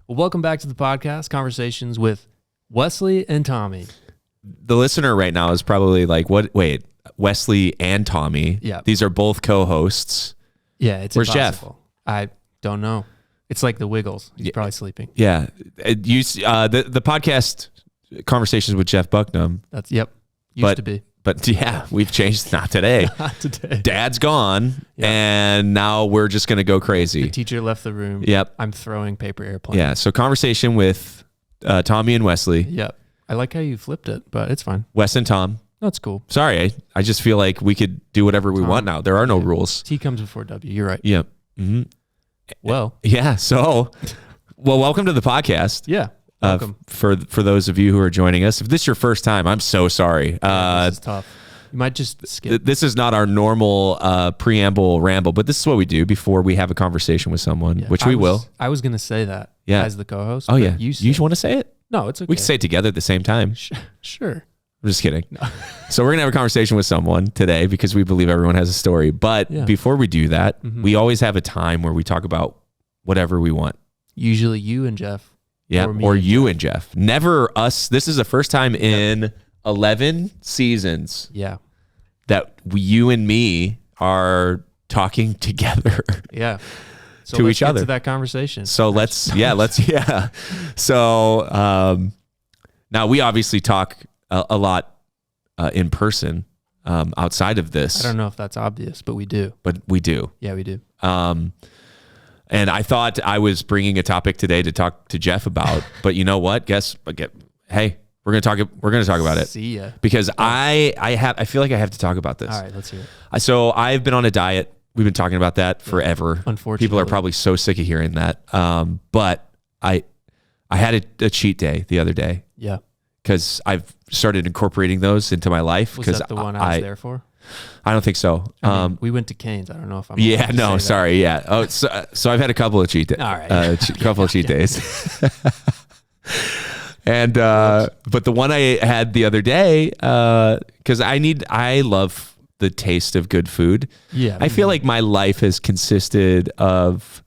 Well, welcome back to the podcast, Conversations with Wesley and Tommy. The listener right now is probably like, "What? Wait, Wesley and Tommy? Yeah, these are both co-hosts. Yeah, it's Where's impossible. Jeff? I don't know. It's like the Wiggles. He's probably sleeping. Yeah, the podcast Conversations with Jeff Bucknam. Used to be. But yeah, we've changed. Not today. Not today. Dad's gone, and now we're just gonna go crazy. The teacher left the room. Yep. I'm throwing paper airplane. Yeah. So Conversation with Tommy and Wesley. Yep. I like how you flipped it, but it's fine. Wes and Tom. That's cool. Sorry, I just feel like we could do whatever we want now. There are no rules. T comes before W. You're right. Yep. Mm-hmm. Well. Yeah. So, welcome to the podcast. Yeah. Welcome. For those of you who are joining us. If this is your first time, I'm so sorry. This is tough. You might just skip. This is not our normal preamble ramble, but this is what we do before we have a conversation with someone, which we will. I was going to say that as the co-host. Oh, yeah. You want to say it? No, it's okay. We can say it together at the same time. Sure. I'm just kidding. No. So we're going to have a conversation with someone today because we believe everyone has a story. But before we do that, we always have a time where we talk about whatever we want. Usually you and Jeff. Yeah, or you and Jeff. Never us. This is the first time in 11 seasons that you and me are talking together. Yeah. So to let's each get other. To that conversation. So let's. So now we obviously talk a lot in person outside of this. I don't know if that's obvious, but we do. But we do. Yeah, we do. And I thought I was bringing a topic today to talk to Jeff about, but you know what? Hey, we're gonna talk about it. See ya. Because I feel like I have to talk about this. All right, let's hear it. So I've been on a diet. We've been talking about that forever. Unfortunately, people are probably so sick of hearing that. But I had a cheat day the other day. Yeah. Because I've started incorporating those into my life. Was that the one I was there for? I don't think so. We went to Cane's. I don't know if I'm. Yeah, no, sorry. Yeah. Oh, so I've had a couple of cheat days. All right. Couple of cheat days. And but the one I had the other day, because I love the taste of good food. Yeah. I feel like my life has consisted of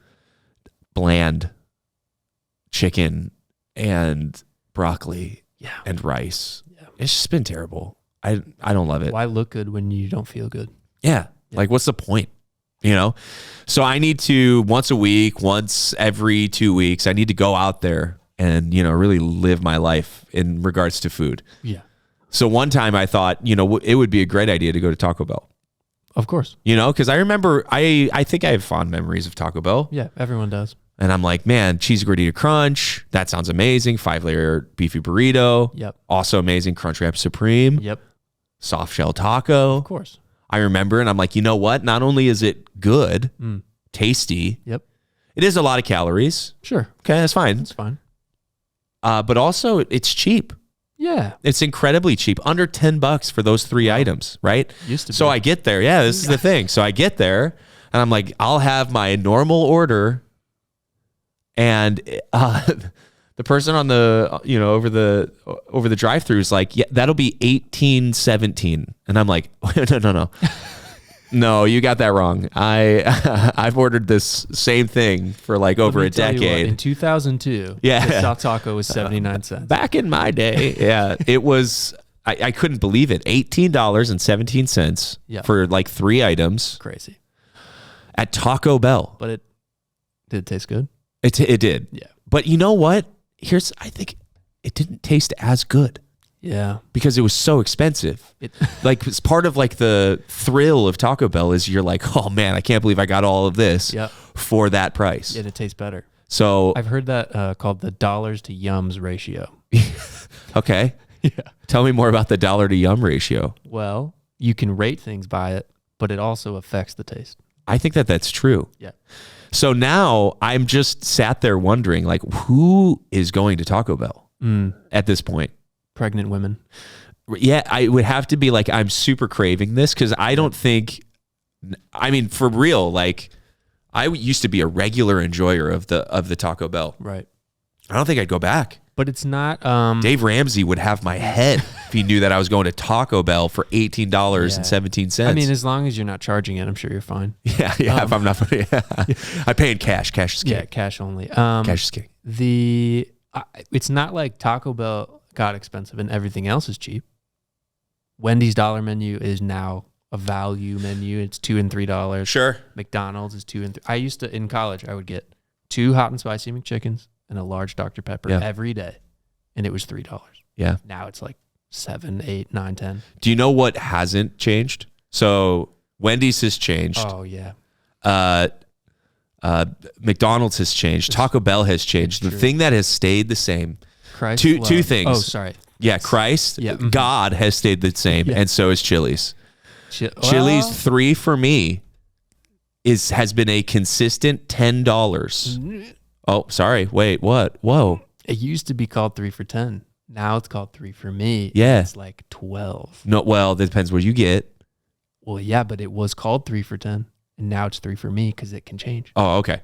bland chicken and broccoli and rice. Yeah. It's just been terrible. I don't love it. Why look good when you don't feel good? Yeah. Like, what's the point? So I need to once a week, once every 2 weeks, I need to go out there and, really live my life in regards to food. Yeah. So one time I thought, it would be a great idea to go to Taco Bell. Of course. Because I remember, I think I have fond memories of Taco Bell. Yeah, everyone does. And I'm like, man, cheesy gordita crunch. That sounds amazing. 5-layer beefy burrito. Yep. Also amazing. Crunchwrap Supreme. Yep. Soft shell taco. Of course. I remember, and I'm like, you know what? Not only is it good, tasty. Yep. It is a lot of calories. Sure. Okay, that's fine. That's fine. But also, it's cheap. Yeah. It's incredibly cheap. Under $10 for those 3 items, right? Used to be. So I get there. Yeah, this is the thing. So I get there, and I'm like, I'll have my normal order, and the person on the over the drive-through is like, yeah, that'll be $18.17, and I'm like, no, you got that wrong. I've ordered this same thing for like over a decade. In 2002, the South Taco was 79 cents. Back in my day, yeah, it was. I couldn't believe it. $18.17 for like 3 items. Crazy. At Taco Bell. But did it taste good? It did. Yeah. But you know what? I think it didn't taste as good. Yeah. Because it was so expensive. It's part of like the thrill of Taco Bell is you're like, oh man, I can't believe I got all of this for that price. Yeah, it tastes better. So I've heard that called the dollars to yums ratio. Okay. Yeah. Tell me more about the dollar to yum ratio. Well, you can rate things by it, but it also affects the taste. I think that's true. Yeah. So now I'm just sat there wondering, like, who is going to Taco Bell at this point? Pregnant women. Yeah, I would have to be like, I'm super craving this because I don't think, for real, like, I used to be a regular enjoyer of the Taco Bell. Right. I don't think I'd go back. But it's not... Dave Ramsey would have my head if he knew that I was going to Taco Bell for $18.17. I mean, as long as you're not charging it, I'm sure you're fine. Yeah, if I'm not... I pay in cash. Cash is king. Yeah, cash only. Cash is king. It's not like Taco Bell got expensive and everything else is cheap. Wendy's dollar menu is now a value menu. It's $2 and $3. Sure. McDonald's is $2 and $3. I used to, in college, I would get 2 hot and spicy McChickens and a large Dr. Pepper every day, and it was $3. Yeah. Now it's like 7, 8, 9, 10. Do you know what hasn't changed? So Wendy's has changed. Oh yeah. McDonald's has changed. Taco Bell has changed. The thing that has stayed the same. Christ Two love. things. Oh, sorry. Yeah, Christ. Yeah. God has stayed the same, and so is Chili's. Chili's 3 for me has been a consistent $10. Oh, sorry. Wait, what? Whoa. It used to be called 3 for $10. Now it's called 3 for me. Yeah. It's like 12. No, well, that depends what you get. Well, yeah, but it was called 3 for $10. And now it's 3 for me because it can change. Oh, okay.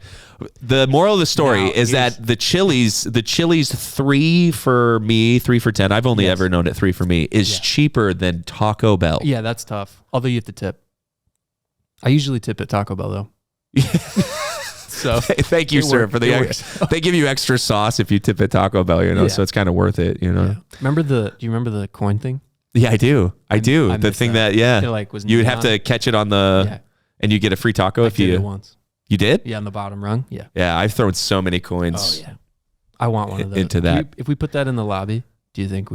The moral of the story is that the Chili's 3 for me, 3 for $10. I've only ever known it 3 for me is cheaper than Taco Bell. Yeah, that's tough. Although you have to tip. I usually tip at Taco Bell though. So thank you, sir, for they give you extra sauce if you tip at Taco Bell, so it's kind of worth it, Yeah. Do you remember the coin thing? Yeah, I do. I the thing that was you would have to catch it on the and you get a free taco if you did it once. You did? Yeah, on the bottom rung. Yeah. Yeah, I've thrown so many coins. Oh yeah. I want one of those. Into that. If we put that in the lobby, do you think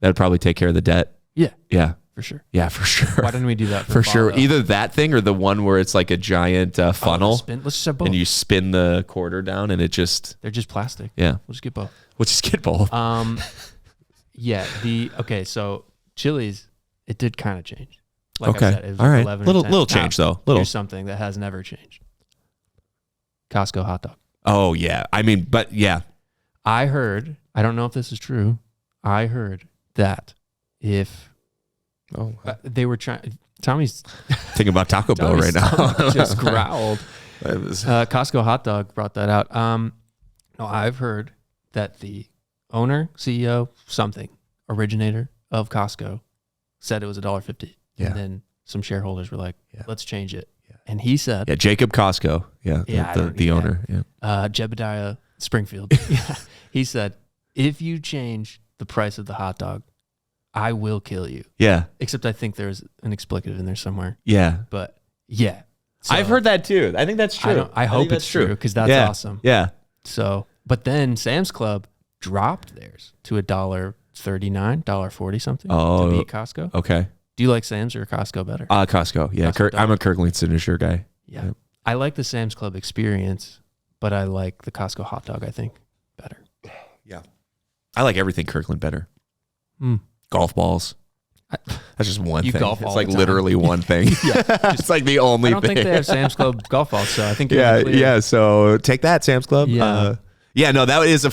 that'd probably take care of the debt? Yeah. Yeah. For sure. Yeah, for sure. Why didn't we do that for sure? Either that thing or the one where it's like a giant funnel. Let's just have both. And you spin the quarter down and it just... They're just plastic. Yeah. We'll just get both. We'll just get both. Yeah. So Chili's, it did kind of change. Like okay. I said, it was all right. 11 little change though. Here's something that has never changed. Costco hot dog. Oh yeah. I mean, but yeah. I heard, I don't know if this is true. I heard that if they were trying, Tommy's thinking about Taco Bell right now. Just growled. Costco hot dog brought that out. No, I've heard that the owner, CEO, originator of Costco said it was $1.50. Yeah. And then some shareholders were like, let's change it. Yeah. And he said... Yeah, Jacob Costco. Yeah, the owner. Yeah. Jebediah Springfield. He said, if you change the price of the hot dog, I will kill you. Yeah. Except I think there's an explicative in there somewhere. Yeah. But yeah. So, I've heard that too. I think that's true. I hope it's true because that's awesome. Yeah. So, but then Sam's Club dropped theirs to $1.39, $1.40 something to beat Costco. Okay. Do you like Sam's or Costco better? Costco. Yeah. I'm a Kirkland Signature guy. Yeah. Yep. I like the Sam's Club experience, but I like the Costco hot dog, I think, better. Yeah. I like everything Kirkland better. Golf balls. That's just one thing. It's like literally one thing. It's like the only thing. I don't think they have Sam's Club golf balls, so I think yeah. So take that, Sam's Club. No, that is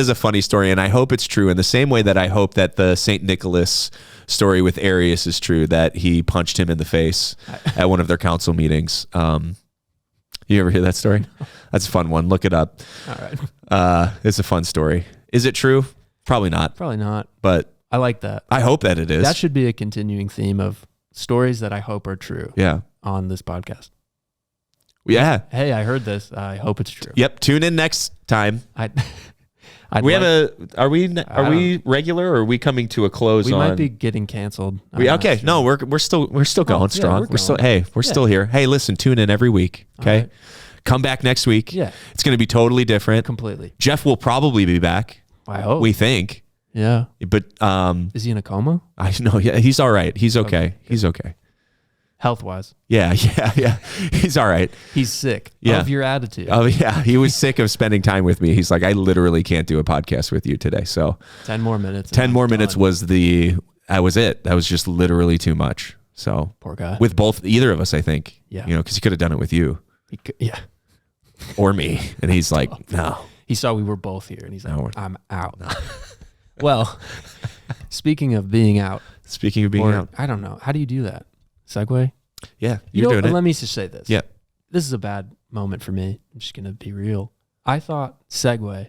a funny story, and I hope it's true in the same way that I hope that the St. Nicholas story with Arius is true, that he punched him in the face at one of their council meetings. You ever hear that story? That's a fun one. Look it up. All right. It's a fun story. Is it true? Probably not. Probably not. But I like that. I hope that it is. That should be a continuing theme of stories that I hope are true. Yeah. On this podcast. Yeah. Hey, I heard this. I hope it's true. Yep. Tune in next time. Are we regular or are we coming to a close? We might be getting canceled. Okay. No, we're still going strong. We're still here. Hey, listen, tune in every week. Okay. Right. Come back next week. Yeah. It's going to be totally different. Completely. Jeff will probably be back. I hope. We think. Yeah. But is he in a coma? I know. Yeah, he's all right. He's okay. He's okay. Health-wise. Yeah. He's all right. He's sick of your attitude. Oh, yeah. He was sick of spending time with me. He's like, I literally can't do a podcast with you today. So 10 more minutes. 10 more minutes was it. That was just literally too much. So poor guy. With either of us, I think. Yeah. Because he could have done it with you. Yeah. Or me. And he's like, no. He saw we were both here and he's like, I'm out. No. Well, speaking of being out. I don't know. How do you do that? Segue? Yeah, you're doing it. Let me just say this. Yeah. This is a bad moment for me. I'm just going to be real. I thought Segway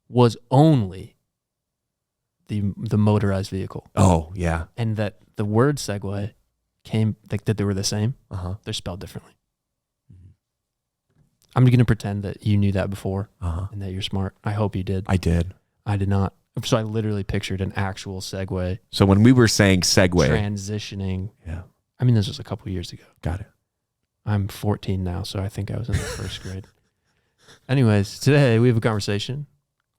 was only the motorized vehicle. Oh, yeah. And that the word Segway came, that they were the same. They're spelled differently. I'm going to pretend that you knew that before and that you're smart. I hope you did. I did. I did not. So I literally pictured an actual segue. So when we were saying segue. Transitioning. Yeah. I mean, this was a couple years ago. Got it. I'm 14 now, so I think I was in the first grade. Anyways, today we have a conversation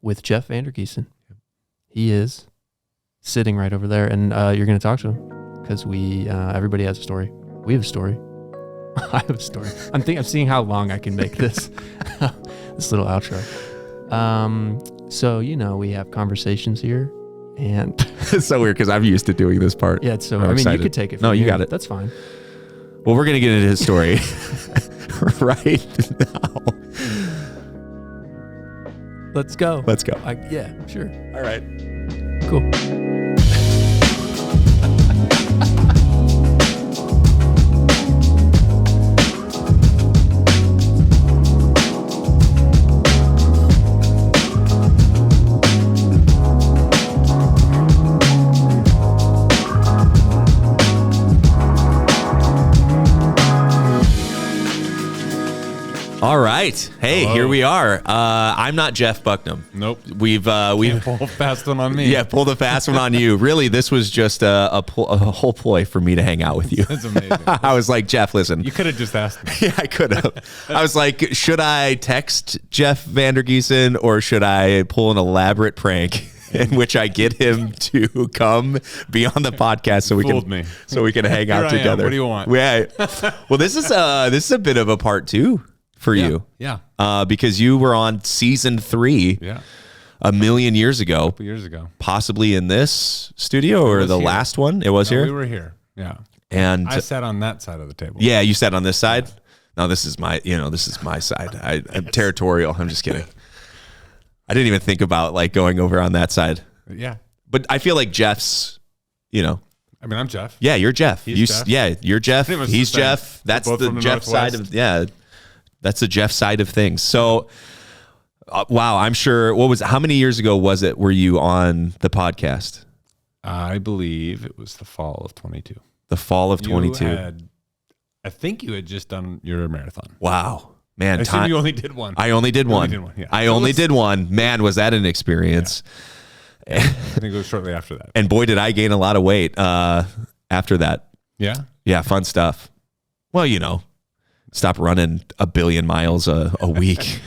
with Jeff VanderGiessen. He is sitting right over there, and you're going to talk to him because everybody has a story. We have a story. I have a story. I'm seeing how long I can make this this little outro. So we have conversations here, and it's so weird because I'm used to doing this part. Yeah, it's so. I mean, you could take it. No, you here. got it. That's fine. Well, we're gonna get into his story right now. Let's go. Let's go. Yeah, sure. All right. Cool. All right. Hey, Hello. Here we are. I'm not Jeff Bucknam. Nope. We've Pull a fast one on me. Yeah, pulled a fast one on you. Really, this was just a whole ploy for me to hang out with you. That's amazing. I was like, Jeff, listen. You could have just asked me. Yeah, I could have. I was like, should I text Jeff VanderGiessen or should I pull an elaborate prank in which I get him to come be on the podcast so we can hang out Here I am. together? What do you want? Well, this is a bit of a part 2 for you. Yeah. Because you were on season 3. Yeah. A million years ago. A couple years ago. Possibly in this studio or the here. last one. It was No, here. we were here. Yeah. And I sat on that side of the table. yeah, you sat on this side. No, this is my side. I'm territorial. I'm just kidding. I didn't even think about like going over on that side. Yeah. But I feel like Jeff's, I mean, I'm Jeff. yeah, you're Jeff. He's Jeff. Yeah, you're Jeff. Pretty much He's the same. Jeff. That's We're both the from the Jeff side Northwest. of, yeah, that's the Jeff side of things. So, wow, I'm sure, how many years ago was it were you on the podcast? I believe it was the fall of 22. The fall of 22. I think you had just done your marathon. Wow. Man, I assume you only did one. I only did one. Yeah. I only did one. Man, was that an experience. I think it was shortly after that. And boy, did I gain a lot of weight after that. Yeah. Yeah, fun stuff. Well, stop running 1 billion miles a week.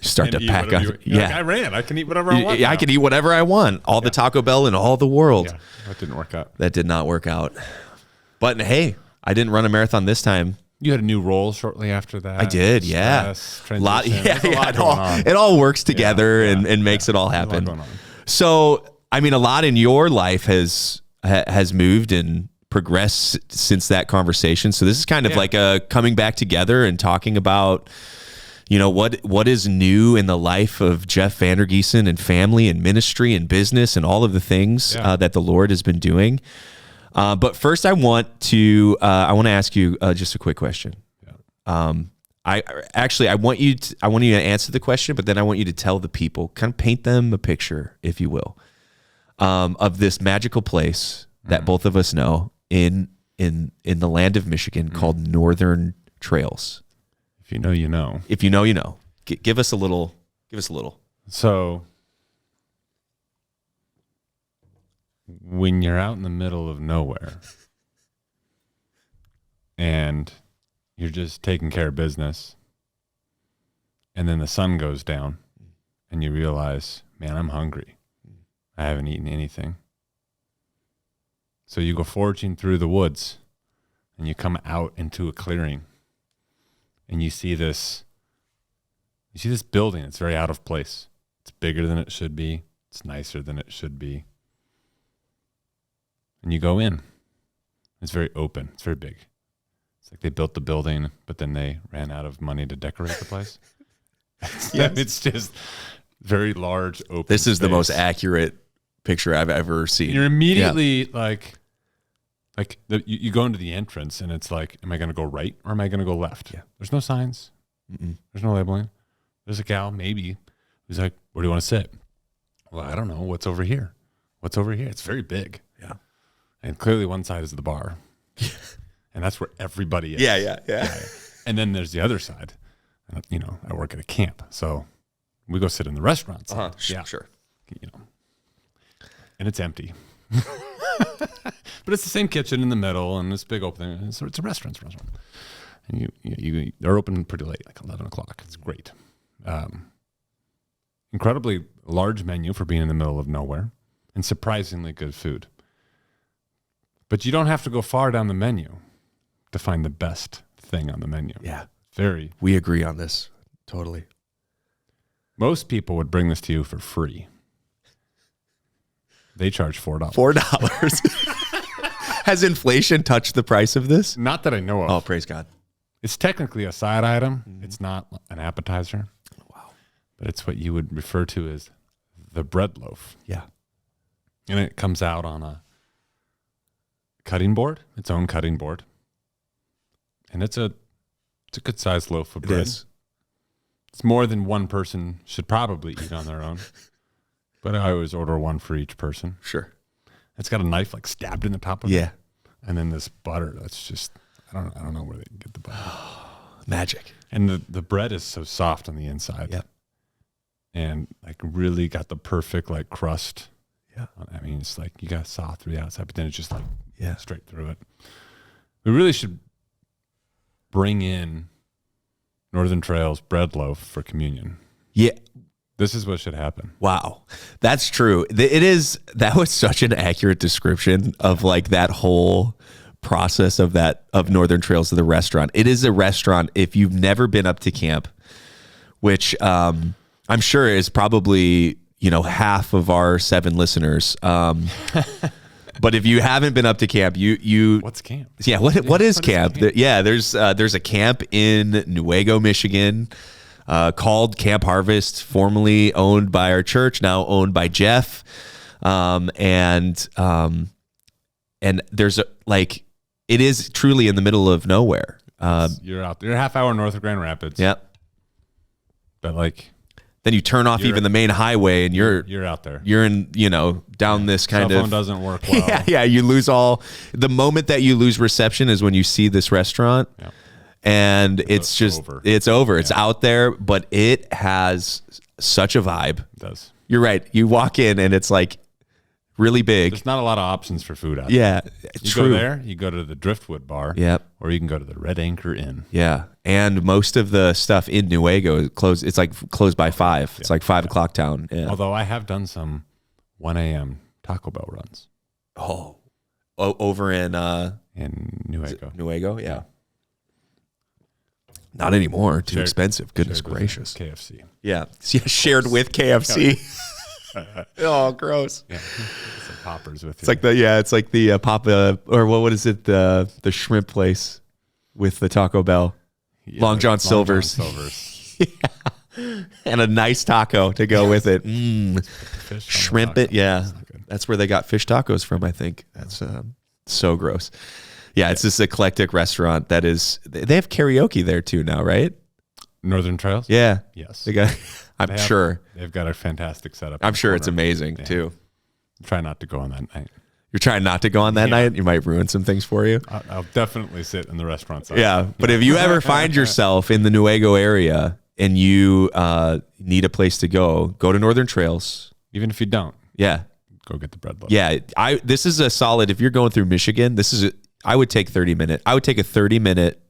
Start to pack up. Like, I ran. I can eat whatever I want. Yeah, I can eat whatever I want. All the Taco Bell in all the world. Yeah, that didn't work out. That did not work out. But hey, I didn't run a marathon this time. You had a new role shortly after that. I did, yeah. Lot It all works together and makes it all happen. So, I mean, a lot in your life has moved and progressed since that conversation. So this is kind of like a coming back together and talking about, what is new in the life of Jeff VanderGiessen and family and ministry and business and all of the things that the Lord has been doing. But first, I want to ask you just a quick question. Yeah. I want you to answer the question, but then I want you to tell the people, kind of paint them a picture, if you will, of this magical place that both of us know in the land of Michigan called Northern Trails. If you know, you know. If you know, you know. Give us a little. So, when you're out in the middle of nowhere and you're just taking care of business, and then the sun goes down and you realize, man, I'm hungry. I haven't eaten anything. So you go foraging through the woods and you come out into a clearing and you see this building. It's very out of place. It's bigger than it should be. It's nicer than it should be. And you go in. It's very open. It's very big. It's like they built the building, but then they ran out of money to decorate the place. It's just very large, open This is the space. most accurate picture I've ever seen. You're immediately you go into the entrance and it's like, am I going to go right or am I going to go left? Yeah. There's no signs. There's no labeling. There's a gal maybe who's like, where do you want to sit? Well, I don't know. What's over here? It's very big. Yeah. And clearly one side is the bar. And that's where everybody is. Yeah. And then there's the other side. I work at a camp, so we go sit in the restaurants. Sure. And it's empty. But it's the same kitchen in the middle and this big opening. So it's a restaurant. And they're open pretty late, like 11 o'clock. It's great. Incredibly large menu for being in the middle of nowhere, and surprisingly good food. But you don't have to go far down the menu to find the best thing on the menu. Yeah. We agree on this. Totally. Most people would bring this to you for free. They charge $4. $4. Has inflation touched the price of this? Not that I know of. Oh, praise God. It's technically a side item. Mm-hmm. It's not an appetizer. Wow. But it's what you would refer to as the bread loaf. Yeah. And it comes out on a cutting board, its own cutting board. And it's a good sized loaf of bread. It is. It's more than one person should probably eat on their own. But I always order one for each person. Sure. It's got a knife like stabbed in the top of it. Yeah. And then this butter that's just I don't know where they get the butter. Magic. And the bread is so soft on the inside. Yep. And like really got the perfect like crust. Yeah. I mean, it's like you got to saw through the outside, but then it's just like straight through it. We really should bring in Northern Trail's bread loaf for communion. Yeah. This is what should happen. Wow. That's true. That was such an accurate description of like that whole process of Northern Trails to the restaurant. It is a restaurant. If you've never been up to camp, which I'm sure is probably, half of our 7 listeners. But if you haven't been up to camp, you what's camp? Yeah, what is camp? There's a camp in Newaygo, Michigan, called Camp Harvest, formerly owned by our church, now owned by Jeff, and there's it is truly in the middle of nowhere. You're out there. You're a half hour north of Grand Rapids. Yep. But then you turn off even the main highway and you're out there. You're in, down this kind Cell phone doesn't work well. Yeah. You lose the moment that you lose reception is when you see this restaurant. Yeah. And it's over. It's out there, but it has such a vibe. It does. You're right. You walk in and it's like really big. There's not a lot of options for food out there. Yeah. You go there, you go to the Driftwood Bar. Yep. Or you can go to the Red Anchor Inn. Yeah. And most of the stuff in Newaygo is closed. It's like closed by 5. It's like 5 o'clock town. Yeah. Although I have done some 1 a.m. Taco Bell runs. Oh, over in Newaygo. Newaygo, yeah. Not anymore. Too expensive. Goodness gracious. KFC. Yeah. Shared with KFC. Oh, gross. Yeah. Some poppers with you. It's like the Papa, or what is it? The shrimp place with the Taco Bell. Yeah, Long John Silver's. Yeah. And a nice taco to go with it. Shrimp it. Yeah. That's where they got fish tacos from, I think. That's so gross. Yeah, it's this eclectic restaurant that is, they have karaoke there too now, right? Northern Trails? Yeah. Yes. They got, sure. They've got a fantastic setup. I'm sure it's amazing too. Try not to go on that night. You're trying not to go on that night? You might ruin some things for you. I'll definitely sit in the restaurant side. Yeah, but if you ever find yourself in the Newaygo area and you need a place to go to Northern Trails. Even if you don't. Yeah. Go get the bread loaf. Yeah, this is a solid, if you're going through Michigan, I would take a 30-minute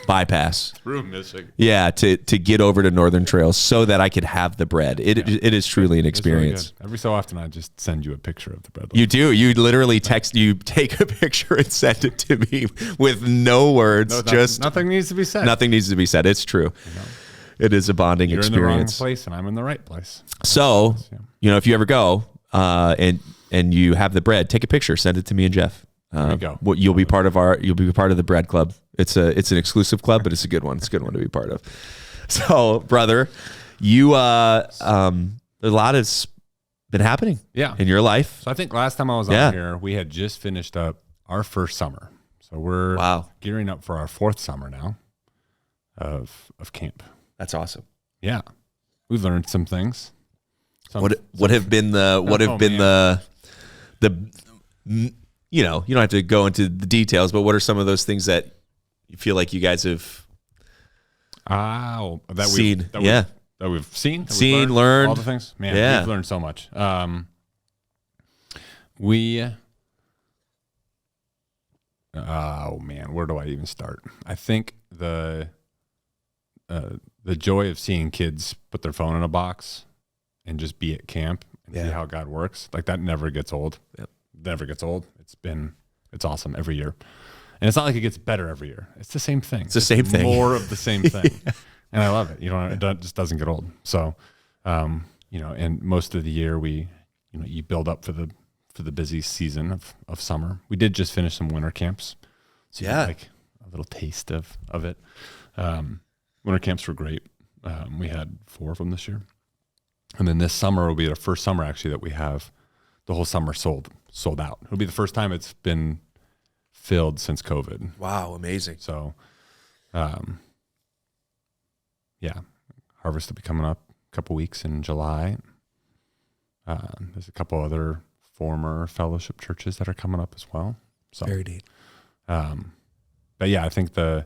bypass through Michigan. Yeah, to get over to Northern Trails so that I could have the bread. It is truly an experience. Really every so often, I just send you a picture of the bread loaf. You do. You literally take a picture and send it to me with no words. Nothing needs to be said. Nothing needs to be said. It's true. It is a bonding experience. You're in the wrong place, and I'm in the right place. So, if you ever go and you have the bread, take a picture, send it to me and Jeff. There you go. You'll be part of the bread club. It's an exclusive club, but it's a good one. It's a good one to be part of. So, brother, you a lot has been happening in your life. So I think last time I was on here, we had just finished up our first summer. So we're gearing up for our 4th summer now of camp. That's awesome. Yeah. We've learned some things. What have been the you don't have to go into the details, but what are some of those things that you feel like you guys have That Seen. we've seen, learned all the things. Man, we've learned so much. Oh man, where do I even start? I think the joy of seeing kids put their phone in a box and just be at camp and see how God works, like that never gets old. Yep. Never gets old. It's awesome every year. And it's not like it gets better every year. It's the same thing. It's the same thing. More of the same thing. And I love it. It just doesn't get old. So, and most of the year you build up for the busy season of summer. We did just finish some winter camps. So you get like a little taste of it. Winter camps were great. We had 4 of them this year. And then this summer will be the first summer actually that we have the whole summer sold out. It'll be the first time it's been filled since COVID. Wow, amazing. So, harvest will be coming up a couple weeks in July. There's a couple other former fellowship churches that are coming up as well. So very neat. But yeah, I think the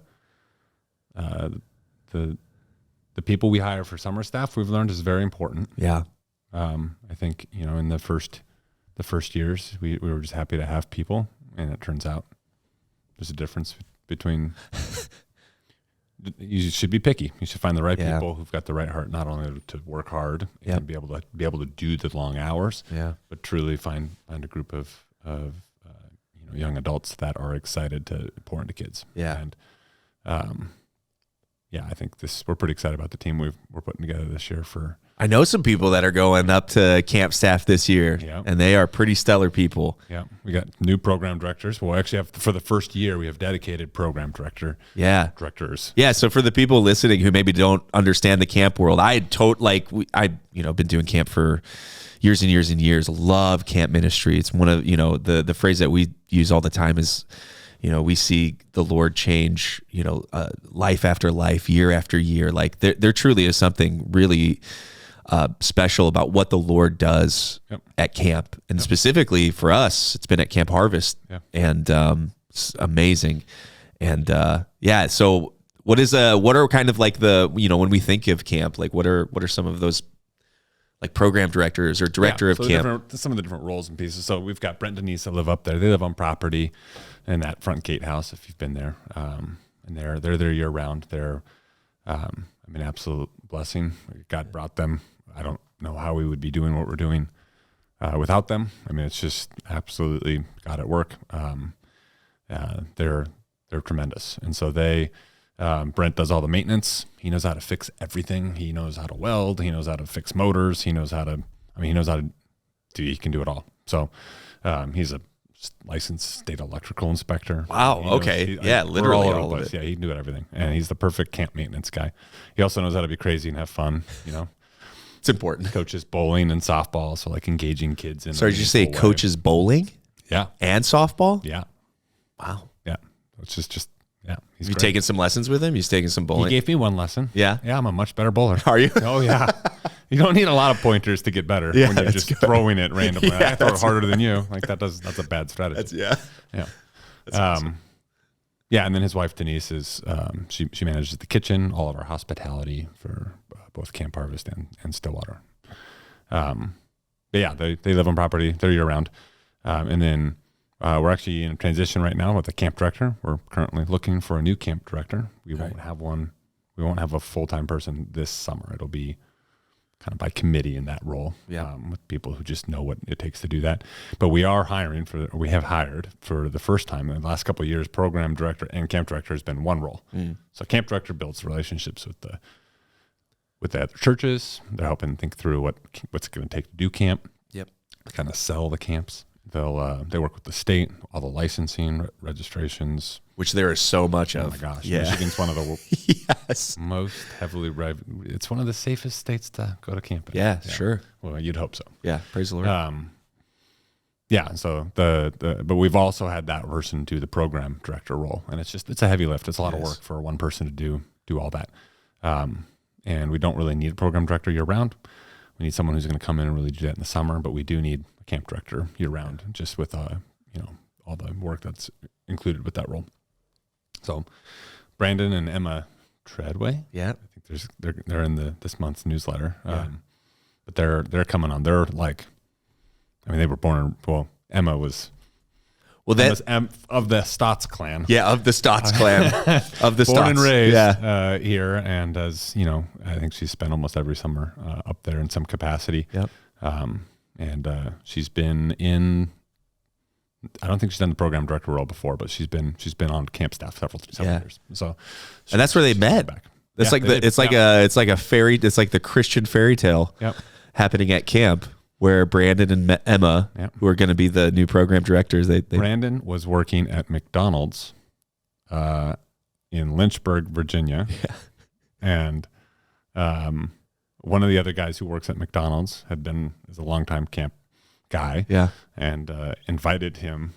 people we hire for summer staff, we've learned is very important. Yeah. I think, in the first years, we were just happy to have people, and it turns out there's a difference between. You should be picky. You should find the right people who've got the right heart, not only to work hard and be able to do the long hours, but truly find a group of young adults that are excited to pour into kids. Yeah. And I think we're pretty excited about the team we're putting together this year. I know some people that are going up to camp staff this year, and they are pretty stellar people. Yeah, we got new program directors. We'll actually have, for the first year, we have dedicated program directors. Yeah, so for the people listening who maybe don't understand the camp world, I've been doing camp for years and years and years. Love camp ministry. It's one of, the phrase that we use all the time is, we see the Lord change, life after life, year after year. Like there truly is something really special about what the Lord does at camp. And specifically for us, it's been at Camp Harvest and it's amazing. And so what are kind of like the, when we think of camp, like what are some of those like program directors or director of camp? Some of the different roles and pieces. So we've got Brent and Denise that live up there. They live on property in that front gatehouse, if you've been there. And they're there year round. They're, absolute blessing. God brought them. I don't know how we would be doing what we're doing without them. It's just absolutely God at work. They're tremendous. And so Brent does all the maintenance. He knows how to fix everything. He knows how to weld. He knows how to fix motors. He can do it all. So he's a licensed state electrical inspector. Wow. Okay. Literally all of it. Yeah, he knew everything. And he's the perfect camp maintenance guy. He also knows how to be crazy and have fun, It's important. Coaches bowling and softball, so like engaging kids in. Sorry, did you say coaches bowling? Yeah. And softball? Yeah. Wow. Yeah. It's just yeah. He's taking some lessons with him? He's taking some bowling? He gave me one lesson. Yeah? Yeah, I'm a much better bowler. Are you? Oh, yeah. You don't need a lot of pointers to get better when you're just throwing it randomly. I throw it harder than you. Like that's a bad strategy. Yeah. That's awesome. Yeah, and then his wife Denise is she manages the kitchen, all of our hospitality for both Camp Harvest and Stillwater. But yeah, they live on property. They're year round. And then we're actually in a transition right now with a camp director. We're currently looking for a new camp director. We won't have one. We won't have a full-time person this summer. It'll be kind of by committee in that role with people who just know what it takes to do that. But we have hired for the first time in the last couple of years, program director and camp director has been one role. So camp director builds relationships with the other churches. They're helping think through what's going to take to do camp. Yep. Kind of sell the camps. They work with the state, all the licensing, registrations. Which there is so much of. Oh my gosh. Yeah. Michigan's one of the most heavily it's one of the safest states to go to camp in. Yeah, sure. Well, you'd hope so. Yeah, praise the Lord. So but we've also had that person do the program director role, and it's a heavy lift. It's a lot of work for one person to do all that. And we don't really need a program director year round. We need someone who's going to come in and really do that in the summer, but we do need a camp director year round, just with all the work that's included with that role. So Brandon and Emma Treadway. Yeah. I think they're in this month's newsletter. Yeah. But they're coming on. They're like, I mean, they were born. Well, Emma was. Well, of the Stotts clan. Yeah, of the Stotts clan. Of the Born Stotts. and raised Yeah. here, and as you know, I think she's spent almost every summer up there in some capacity. Yep. And she's been in. I don't think she's done the program director role before, but she's been on camp staff several years. So, and that's where they met. Back. It's like the Christian fairy tale happening at camp, where Brandon and Emma, who are going to be the new program directors, Brandon was working at McDonald's in Lynchburg, Virginia, and one of the other guys who works at McDonald's is a longtime camp guy, and invited him,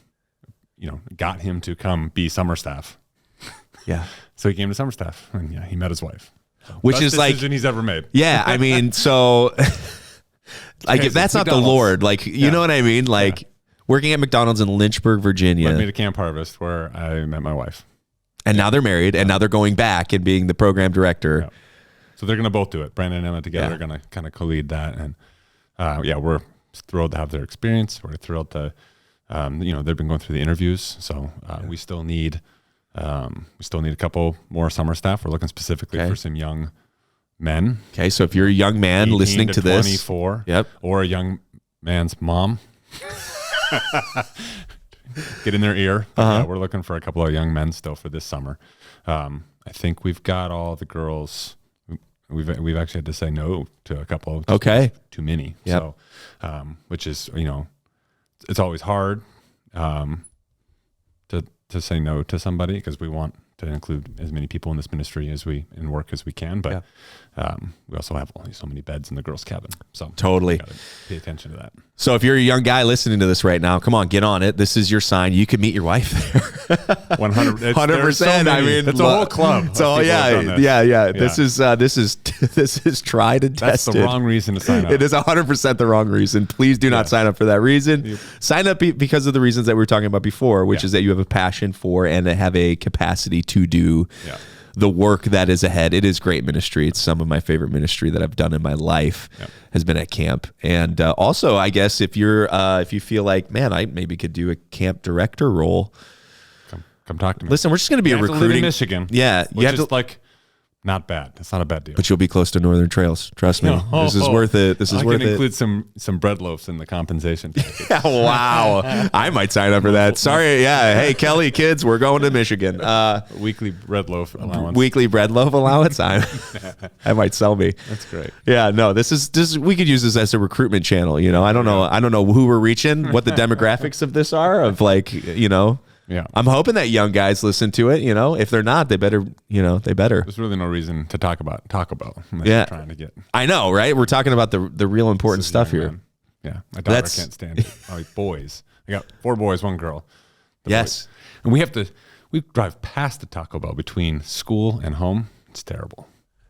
got him to come be summer staff. Yeah. So he came to summer staff, and he met his wife, which best is like decision he's ever made. Yeah, I mean, so like if that's not the Lord, like you know what I mean, like working at McDonald's in Lynchburg, Virginia. Led me to Camp Harvest, where I met my wife, and now they're married, and now they're going back and being the program director. Yeah. So they're going to both do it. Brandon and Emma together are going to kind of co-lead that, and we're thrilled to have their experience. We're thrilled to, they've been going through the interviews, so we still need a couple more summer staff. We're looking specifically for some young men. Okay, so if you're a young man listening to this, 24, or a young man's mom, get in their ear. We're looking for a couple of young men still for this summer. I think we've got all the girls. We've actually had to say no to a couple. Too many. Yep. So, which is it's always hard to say no to somebody, because we want to include as many people in this ministry and work as we can. But we also have only so many beds in the girls' cabin. So totally gotta pay attention to that. So if you're a young guy listening to this right now, come on, get on it. This is your sign. You can meet your wife there. 100%. I mean, it's a whole club. So yeah. This is tried and That's tested. the wrong reason to sign up. It is 100% the wrong reason. Please do not sign up for that reason. Sign up because of the reasons that we were talking about before, which is that you have a passion for and have a capacity to do the work that is ahead. It is great ministry. It's some of my favorite ministry that I've done in my life has been at camp. And also, I guess if you feel like, man, I maybe could do a camp director role, come talk to me. Listen, we're just going to be a recruiting. Live in Michigan. Yeah, you have to like. Not bad. That's not a bad deal. But you'll be close to Northern Trails. Trust me. This is worth it. I can include some bread loaves in the compensation package. Wow. I might sign up for that. Sorry. Yeah. Hey, Kelly, kids, we're going to Michigan. Weekly bread loaf allowance. Weekly bread loaf allowance. I might sell me. That's great. Yeah. No. This is. We could use this as a recruitment channel. I don't know who we're reaching. What the demographics of this are. Of like. Yeah. I'm hoping that young guys listen to it. If they're not, they better. There's really no reason to talk about Taco Bell. Yeah. Trying to get. I know, right? We're talking about the real important stuff here. Man. Yeah. My daughter can't stand it. Boys. I got 4 boys, 1 girl. Yes. Boys. And we drive past the Taco Bell between school and home. It's terrible.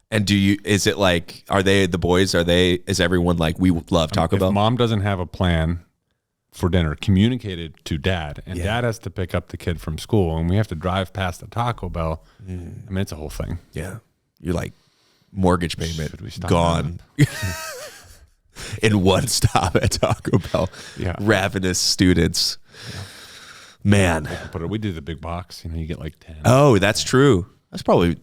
And is it like, is everyone like, we love Taco Bell? If mom doesn't have a plan for dinner communicated to dad, and dad has to pick up the kid from school, and we have to drive past the Taco Bell. I mean, it's a whole thing. Yeah. You're like, mortgage payment gone in one stop at Taco Bell. Yeah. Ravenous students. Yeah. Man. But we do the big box, you get like 10. Oh, that's true. That's probably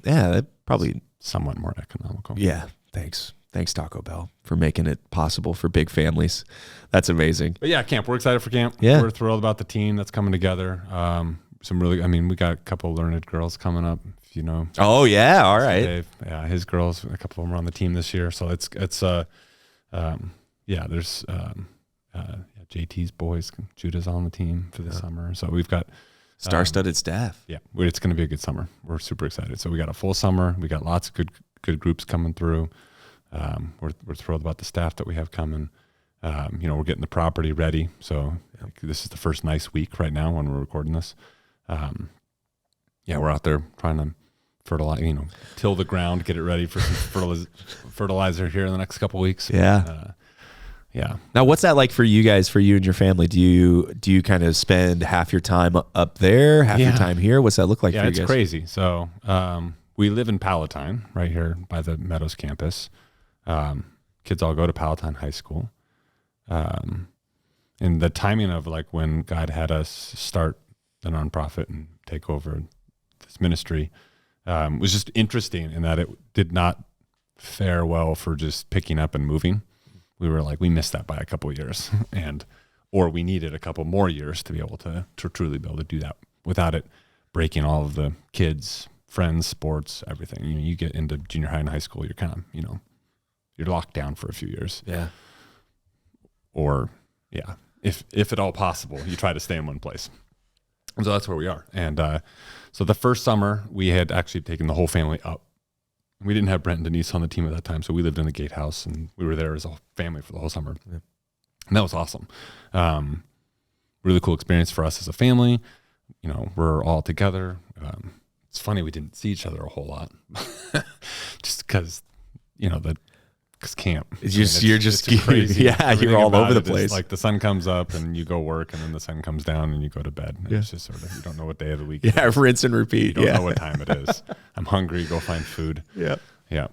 somewhat more economical. Yeah. Thanks, Taco Bell, for making it possible for big families. That's amazing. But yeah, camp. We're excited for camp. Yeah. We're thrilled about the team that's coming together. We got a couple of learned girls coming up, Oh, yeah. All right. Dave, his girls, a couple of them are on the team this year. So there's JT's boys, Judah's on the team for this summer. So we've got star-studded staff. Yeah, it's going to be a good summer. We're super excited. So we got a full summer. We got lots of good groups coming through. We're thrilled about the staff that we have coming. We're getting the property ready. So this is the first nice week right now when we're recording this. We're out there trying to fertilize, till the ground, get it ready for some fertilizer here in the next couple of weeks. Yeah. Yeah. Now, what's that like for you guys, for you and your family? Do you kind of spend half your time up there, half your time here? What's that look like for you guys? Yeah, it's crazy. So we live in Palatine, right here by the Meadows campus. Kids all go to Palatine High School. And the timing of like when God had us start the nonprofit and take over this ministry was just interesting in that it did not fare well for just picking up and moving. We were like, we missed that by a couple of years, or we needed a couple more years to be able to truly be able to do that without it breaking all of the kids, friends, sports, everything. You get into junior high and high school, you're kind of, you're locked down for a few years. Yeah. Or if at all possible, you try to stay in one place. And so that's where we are. And so the first summer we had actually taken the whole family up. We didn't have Brent and Denise on the team at that time, so we lived in the gatehouse and we were there as a family for the whole summer. Yeah. And that was awesome. Really cool experience for us as a family. We're all together. It's funny we didn't see each other a whole lot, just because because camp. You're just crazy. Yeah, you're all over the place. Like the sun comes up and you go work, and then the sun comes down and you go to bed. Yeah. It's just sort of, you don't know what day of the week it is. Rinse and repeat. You don't know what time it is. I'm hungry, go find food. Yeah. Yeah.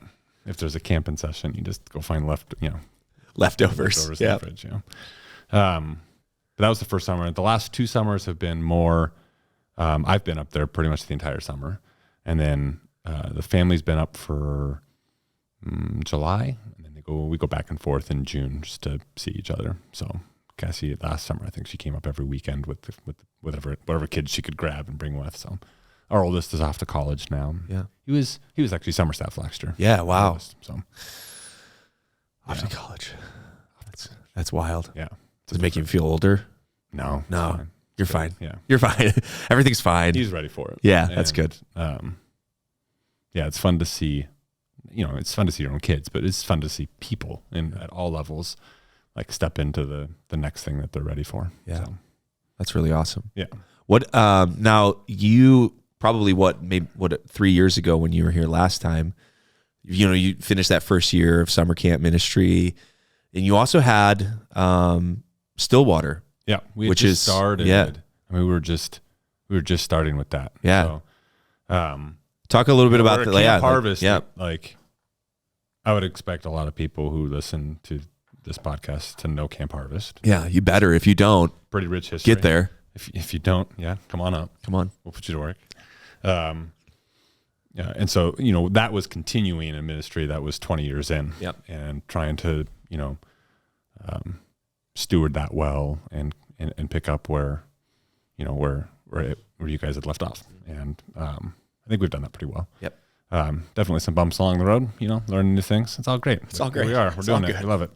If there's a camping session, you just go find leftovers in the fridge. But that was the first summer. The last 2 summers have been more, I've been up there pretty much the entire summer. And then the family's been up for July, and then we go back and forth in June just to see each other. So Cassie last summer, I think she came up every weekend with whatever kids she could grab and bring with. So our oldest is off to college now. Yeah, he was actually summer staff last year. Yeah, wow. So off to college. That's wild. Yeah. Does it make you feel older? No. You're fine. Yeah, you're fine. Everything's fine. He's ready for it. Yeah, that's good. It's fun to see. It's fun to see your own kids, but it's fun to see people at all levels, like step into the next thing that they're ready for. Yeah. So, that's really awesome. Yeah. What, now you probably 3 years ago when you were here last time, you finished that first year of summer camp ministry, and you also had, Stillwater. Yeah. We started. Yeah. I mean, we were just starting with that. Yeah. So, talk a little bit about the Camp Harvest. Yeah. Like, I would expect a lot of people who listen to this podcast to know Camp Harvest. Yeah, you better. If you don't, pretty rich history. Get there. If you don't, come on up. Come on. We'll put you to work. And so, that was continuing a ministry that was 20 years in. Yep. And trying to, steward that well and pick up where you guys had left off. And I think we've done that pretty well. Yep. Definitely some bumps along the road, learning new things. It's all great. It's all great. Here we are. We're doing it. We love it.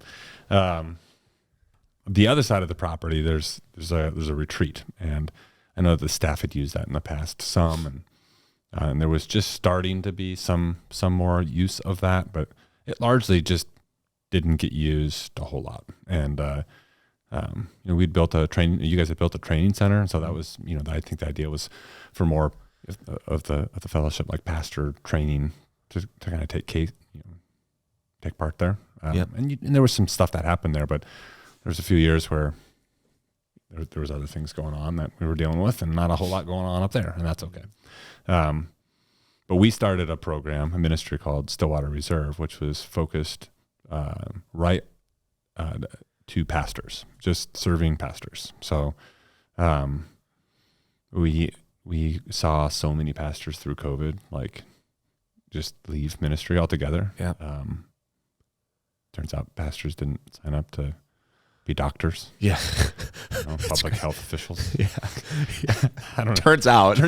The other side of the property, there's a retreat, and I know that the staff had used that in the past some, and there was just starting to be some more use of that, but it largely just didn't get used a whole lot. And we'd built you guys had built a training center, and so that was, I think the idea was for more of the fellowship, like pastor training, to kind of take part there. And there was some stuff that happened there, but there was a few years where there was other things going on that we were dealing with, and not a whole lot going on up there, and that's okay. But we started a program, a ministry called Stillwater Reserve, which was focused to pastors, just serving pastors. So we saw so many pastors through COVID, like, just leave ministry altogether. Yeah. Turns out pastors didn't sign up to be doctors. Yeah. Public health officials. Yeah. I don't know. Turns out.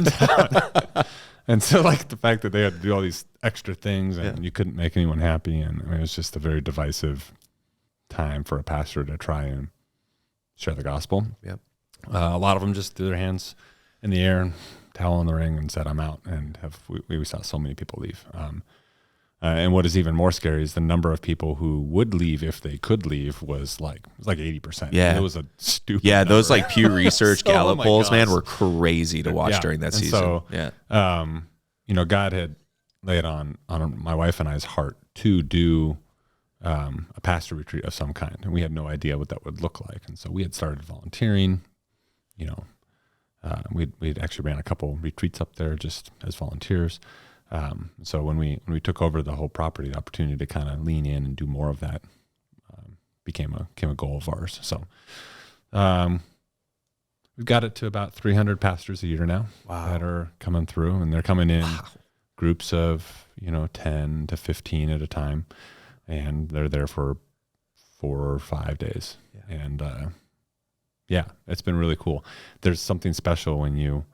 And so, like, the fact that they had to do all these extra things and you couldn't make anyone happy. And it was just a very divisive time for a pastor to try and share the gospel. Yep. A lot of them just threw their hands in the air, towel in the ring, and said, "I'm out." And we saw so many people leave. And what is even more scary is the number of people who would leave if they could leave was like 80%. Yeah. It was a stupid number. Those like Pew Research So, Gallup polls, man, were crazy to watch during that season. So, God had laid on my wife and I's heart to do a pastor retreat of some kind. And we had no idea what that would look like. And so we had started volunteering. We'd actually ran a couple retreats up there just as volunteers. So when we took over the whole property, the opportunity to kind of lean in and do more of that became a goal of ours. So we've got it to about 300 pastors a year now that are coming through, and they're coming in groups of 10 to 15 at a time, and they're there for 4 or 5 days. And it's been really cool. There's something special when you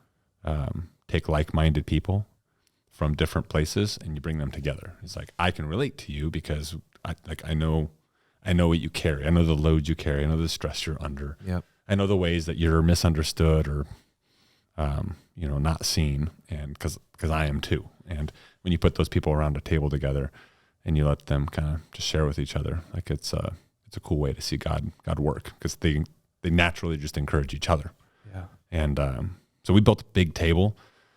take like-minded people from different places and you bring them together. It's like, I can relate to you because I know what you carry. I know the load you carry. I know the stress you're under. Yep. I know the ways that you're misunderstood or not seen, and because I am too. And when you put those people around a table together and you let them kind of just share with each other, like it's a cool way to see God work, because they naturally just encourage each other. Yeah. And so we built a big table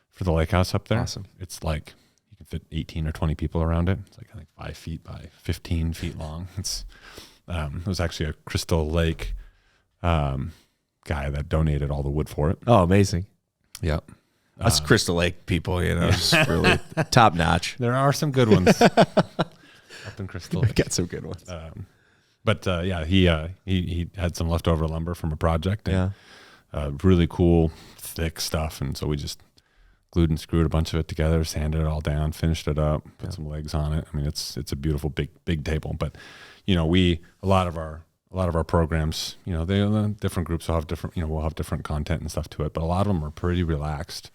for the lake house up there. Awesome. It's like you can fit 18 or 20 people around it. It's like I think 5 feet by 15 feet long. It was actually a Crystal Lake guy that donated all the wood for it. Oh, amazing. Yep. Us Crystal Lake people, just really top notch. There are some good ones up in Crystal Lake. Got some good ones. He had some leftover lumber from a project. And, really cool, thick stuff. And so we just glued and screwed a bunch of it together, sanded it all down, finished it up, put some legs on it. I mean, it's a beautiful big table. But a lot of our programs, different groups will have different, we'll have different content and stuff to it, but a lot of them are pretty relaxed.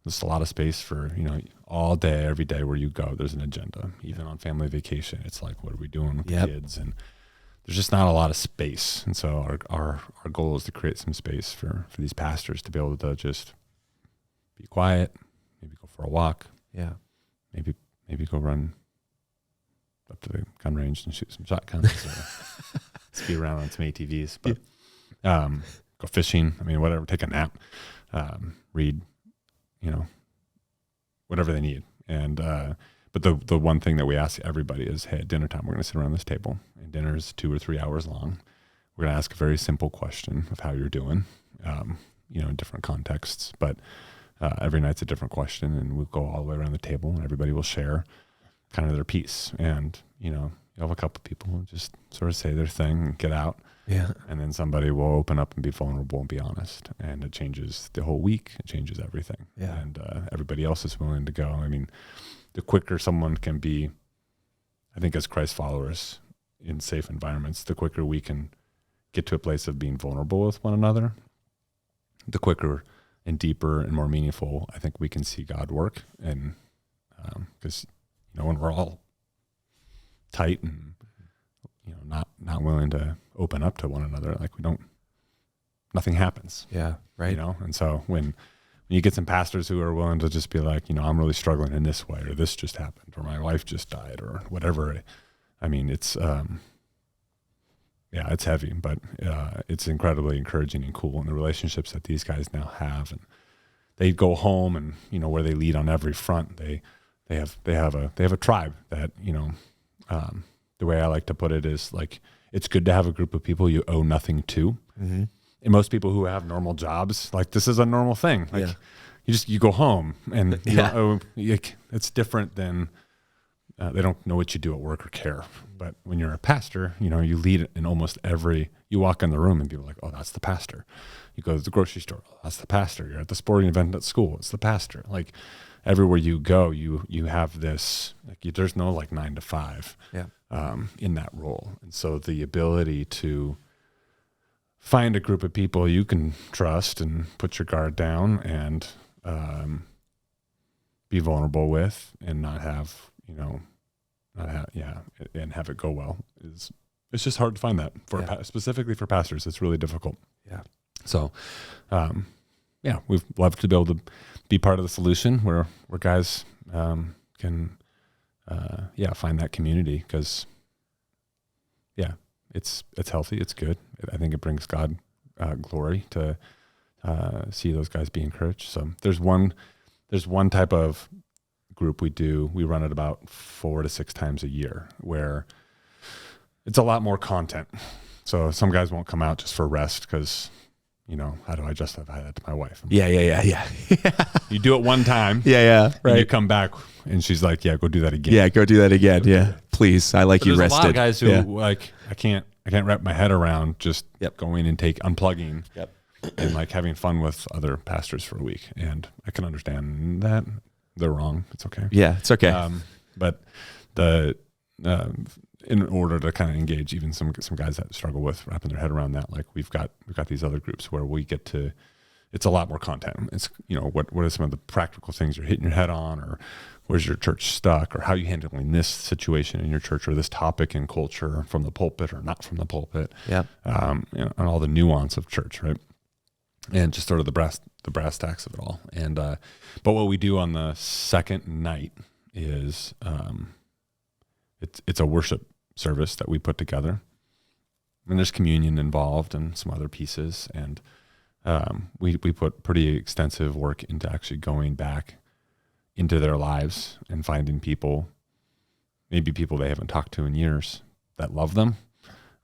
There's a lot of space for, all day, every day where you go, there's an agenda. Even on family vacation, it's like, what are we doing with the kids? And there's just not a lot of space. And so our goal is to create some space for these pastors to be able to just be quiet, maybe go for a walk. Yeah. Maybe go run up to the gun range and shoot some shotguns or ski around on some ATVs, but go fishing. I mean, whatever, take a nap, read, whatever they need. And but the one thing that we ask everybody is, hey, at dinner time, we're going to sit around this table, and dinner is 2 or 3 hours long. We're going to ask a very simple question of how you're doing, in different contexts, but every night's a different question, and we'll go all the way around the table, and everybody will share kind of their piece. And, you'll have a couple people who just sort of say their thing and get out. Yeah. And then somebody will open up and be vulnerable and be honest. And it changes the whole week. It changes everything. Yeah. And everybody else is willing to go. I mean, the quicker someone can be, I think as Christ followers in safe environments, the quicker we can get to a place of being vulnerable with one another, the quicker and deeper and more meaningful I think we can see God work. And because, when we're all tight and, not willing to open up to one another, like nothing happens. Yeah. Right. And so when you get some pastors who are willing to just be like, I'm really struggling in this way, or this just happened, or my wife just died, or whatever. I mean, it's, it's heavy, but it's incredibly encouraging and cool. And the relationships that these guys now have, and they go home and, where they lead on every front, they have a tribe that, the way I like to put it is like, it's good to have a group of people you owe nothing to. Mm-hmm. And most people who have normal jobs, like this is a normal thing. Like you go home and it's different than they don't know what you do at work or care. But when you're a pastor, you lead in almost you walk in the room and people are like, oh, that's the pastor. You go to the grocery store, oh, that's the pastor. You're at the sporting event at school, it's the pastor. Like everywhere you go, you have this, there's no 9 to 5 in that role. And so the ability to find a group of people you can trust and put your guard down and be vulnerable with and not have, and have it go well it's just hard to find that specifically for pastors. It's really difficult. Yeah. So, we'd love to be able to be part of the solution where guys can find that community, because it's healthy, it's good. I think it brings God glory to see those guys be encouraged. So there's one type of group we run it about 4 to 6 times a year, where it's a lot more content. So some guys won't come out just for rest because how do I justify that to my wife? Yeah. You do it one time. Yeah. Right. And you come back and she's like, yeah, go do that again. Yeah, go do that again. Yeah, please. I like you rested. There's a lot of guys who like, I can't wrap my head around just going and unplugging and like having fun with other pastors for a week. And I can understand that. They're wrong. It's okay. Yeah, it's okay. But in order to kind of engage even some guys that struggle with wrapping their head around that, like we've got these other groups where we get to, it's a lot more content. It's, what are some of the practical things you're hitting your head on, or where's your church stuck, or how are you handling this situation in your church, or this topic in culture from the pulpit or not from the pulpit. Yeah. And all the nuance of church, right? And just sort of the brass tacks of it all. And but what we do on the second night is it's a worship service that we put together, and there's communion involved and some other pieces. And we put pretty extensive work into actually going back into their lives and finding people, maybe people they haven't talked to in years, that love them.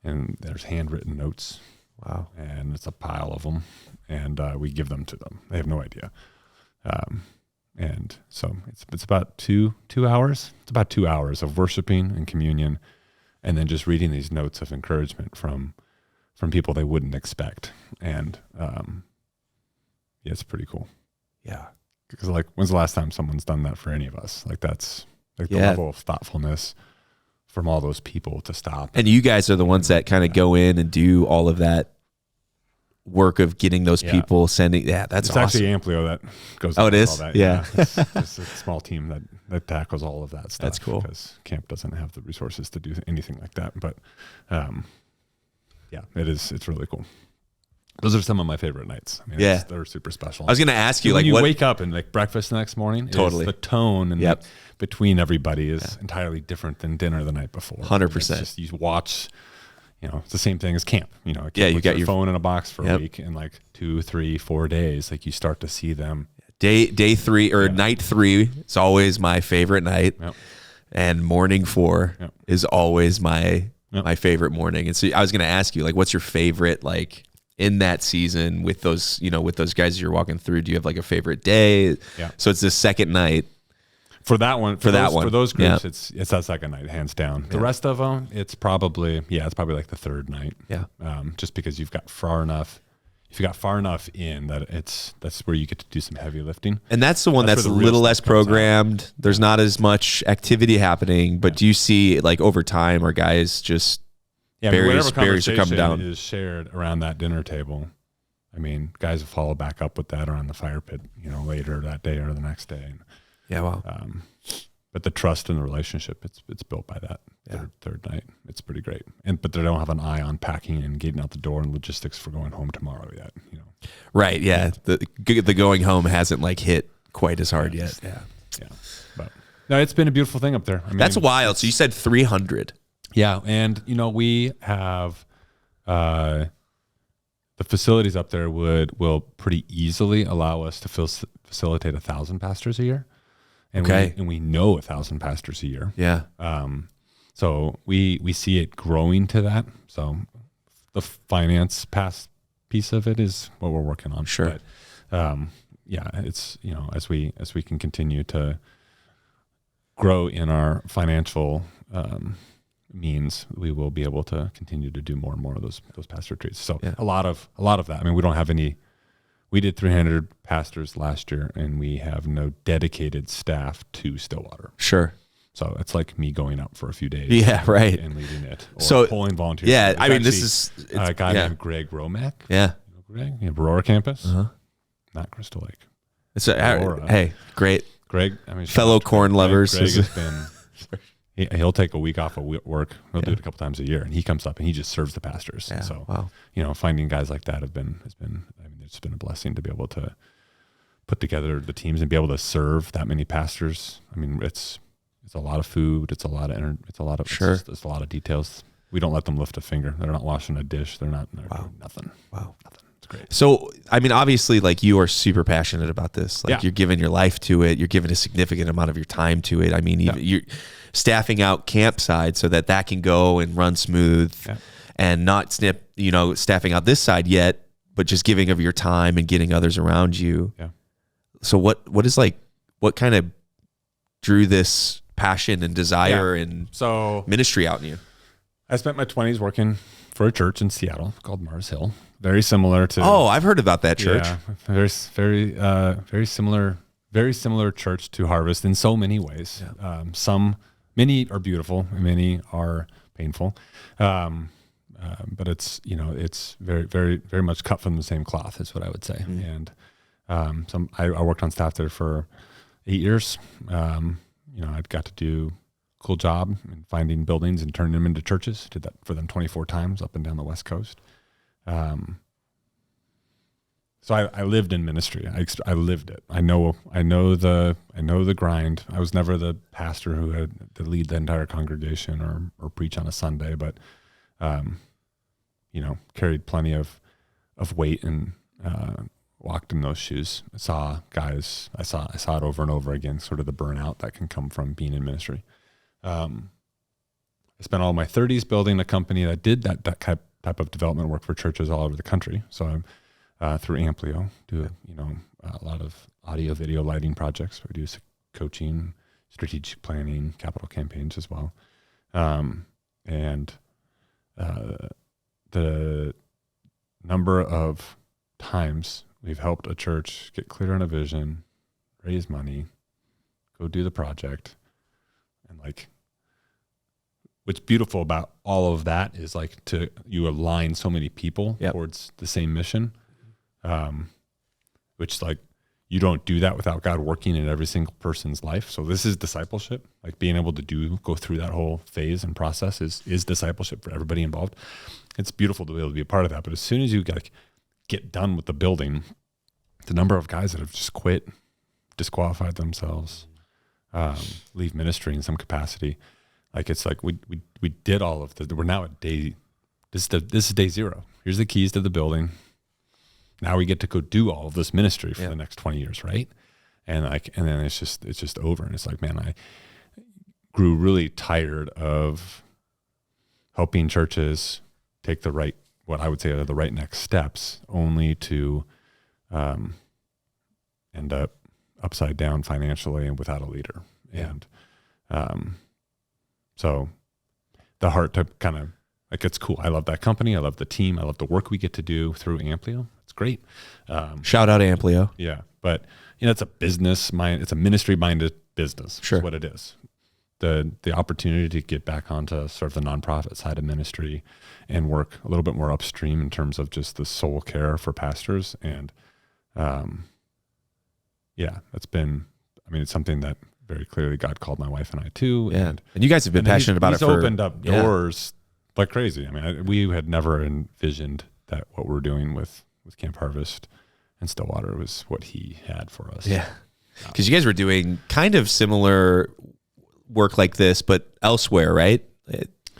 And there's handwritten notes. Wow. And it's a pile of them. And we give them to them. They have no idea. And so it's about two hours. It's about 2 hours of worshiping and communion, and then just reading these notes of encouragement from people they wouldn't expect. And it's pretty cool. Yeah. Because like, when's the last time someone's done that for any of us? Like that's like the level of thoughtfulness from all those people to stop. And you guys are the ones that kind of go in and do all of that work of getting those people sending. Yeah, that's it's awesome. Actually Amplio that goes. Oh, it is. All that. Yeah. It's a small team that tackles all of that stuff. That's cool because camp doesn't have the resources to do anything like that. But it is. It's really cool. Those are some of my favorite nights. I mean, they're super special. I was going to ask you, when like, you what wake up and like breakfast the next morning. Totally, the tone and between everybody is entirely different than dinner the night before. 100%. You watch. It's the same thing as camp. You got your phone in a box for a week, and like 2, 3, 4 days, like you start to see them. Day 3 or night 3 is always my favorite night, and morning 4 is always my favorite morning. And so I was going to ask you, like, what's your favorite, like, in that season with those, with those guys you're walking through? Do you have like a favorite day? Yeah. So it's the second night. For that one, for those groups, it's that second night, hands down. The rest of them, it's probably like the third night. Yeah. Just because you've got far enough in that that's where you get to do some heavy lifting. And that's the one that's a little less programmed. There's not as much activity happening, but do you see, like, over time, are guys just barriers are coming down? Is shared around that dinner table. I mean, guys will follow back up with that around the fire pit, later that day or the next day. Yeah, wow. But the trust and the relationship, it's built by that third night. It's pretty great. But they don't have an eye on packing and getting out the door and logistics for going home tomorrow yet. Right. Yeah. The going home hasn't like hit quite as hard yet. Yeah. But no, it's been a beautiful thing up there. I mean, that's wild. So you said 300. Yeah, and we have the facilities up there will pretty easily allow us to facilitate 1,000 pastors a year. And we know 1,000 pastors a year. Yeah. So we see it growing to that. So the finance piece of it is what we're working on. Sure. But, it's as we can continue to grow in our financial means, we will be able to continue to do more and more of those pastor treats. So a lot of that. I mean, we don't have any. We did 300 pastors last year, and we have no dedicated staff to Stillwater. Sure. So it's like me going up for a few days. Yeah, right. And leading it. Or so pulling volunteers. Yeah, I mean, this is a guy named Greg Romack. Yeah. Greg, Aurora campus. Not Crystal Lake. It's hey, great. Greg, I mean, fellow corn lovers. Greg has been. He'll take a week off of work. He'll do it a couple times a year, and he comes up and he just serves the pastors. Yeah. So, finding guys like that has been. I mean, it's been a blessing to be able to put together the teams and be able to serve that many pastors. I mean, it's a lot of food. It's a lot of it's a lot of details. We don't let them lift a finger. They're not washing a dish. They're doing nothing. Wow. Nothing. It's great. So, I mean, obviously, like, you are super passionate about this. Like, you're giving your life to it. You're giving a significant amount of your time to it. I mean, you're staffing out campside so that can go and run smooth, and not staffing out this side yet. but just giving of your time and getting others around you. Yeah. So what kind of drew this passion and desire and so ministry out in you? I spent my 20s working for a church in Seattle called Mars Hill. Very similar to. Oh, I've heard about that church. Yeah, very similar church to Harvest in so many ways. Yeah. Many are beautiful, and many are painful. But it's very, very, very much cut from the same cloth, is what I would say. And I worked on staff there for 8 years. I got to do a cool job in finding buildings and turning them into churches. Did that for them 24 times up and down the West Coast. So I lived in ministry. I lived it. I know the grind. I was never the pastor who had to lead the entire congregation or preach on a Sunday, but carried plenty of weight and walked in those shoes. I saw it over and over again, sort of the burnout that can come from being in ministry. I spent all my 30s building a company that did that type of development work for churches all over the country. So I'm through Amplio, do a lot of audio, video, lighting projects. We do coaching, strategic planning, capital campaigns as well. And the number of times we've helped a church get clear on a vision, raise money, go do the project, and what's beautiful about all of that is you align so many people towards the same mission, which you don't do that without God working in every single person's life. So this is discipleship. Being able to go through that whole phase and process is discipleship for everybody involved. It's beautiful to be able to be a part of that. But as soon as you get done with the building, the number of guys that have just quit, disqualified themselves, leave ministry in some capacity, we did all of we're now at day. This is day 0. Here's the keys to the building. Now we get to go do all of this ministry for the next 20 years, right? And then it's just over. And it's man, I grew really tired of helping churches take what I would say are the right next steps, only to end up upside down financially and without a leader. Yeah. And so the heart to kind of it's cool. I love that company. I love the team. I love the work we get to do through Amplio. It's great. Shout out Amplio. Yeah. But it's a business mind. It's a ministry minded business. Sure. Is what it is. The opportunity to get back onto sort of the nonprofit side of ministry and work a little bit more upstream in terms of just the soul care for pastors. And that's been, it's something that very clearly God called my wife and I to. Yeah. And you guys have been passionate about it for. He's opened up doors like crazy. We had never envisioned that what we're doing with Camp Harvest and Stillwater was what he had for us. Yeah. Because you guys were doing kind of similar work like this, but elsewhere, right?